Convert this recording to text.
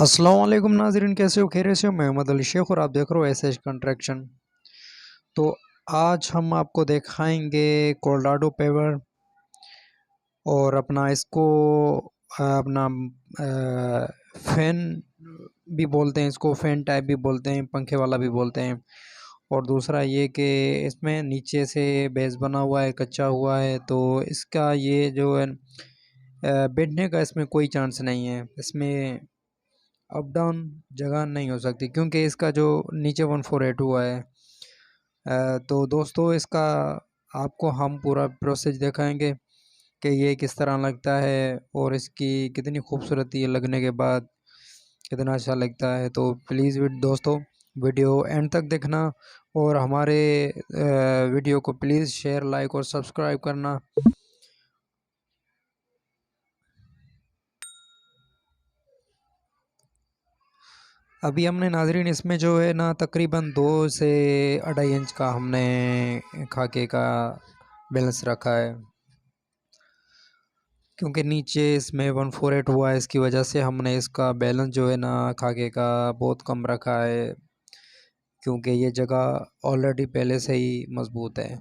अस्सलाम वालेकुम नाज़रीन, कैसे हो? खैरियत से हो? मैं मोहम्मद अली शेख और आप देख रहे हो एस एच कंस्ट्रक्शन। तो आज हम आपको दिखाएंगे कोलोराडो पेवर और अपना इसको अपना फैन भी बोलते हैं, इसको फैन टाइप भी बोलते हैं, पंखे वाला भी बोलते हैं। और दूसरा ये कि इसमें नीचे से बेस बना हुआ है, कच्चा हुआ है, तो इसका ये जो है बैठने का इसमें कोई चांस नहीं है। इसमें अप डाउन जगह नहीं हो सकती क्योंकि इसका जो नीचे 148 हुआ है। तो दोस्तों इसका आपको हम पूरा प्रोसेस दिखाएंगे कि ये किस तरह लगता है और इसकी कितनी खूबसूरती है लगने के बाद, कितना अच्छा लगता है। तो प्लीज़ दोस्तों वीडियो एंड तक देखना और हमारे वीडियो को प्लीज़ शेयर, लाइक और सब्सक्राइब करना। अभी हमने नाजरीन इसमें जो है ना तकरीबन 2 से 2.5 इंच का हमने खाके का बैलेंस रखा है, क्योंकि नीचे इसमें 148 हुआ है। इसकी वजह से हमने इसका बैलेंस जो है ना खाके का बहुत कम रखा है, क्योंकि ये जगह ऑलरेडी पहले से ही मजबूत है।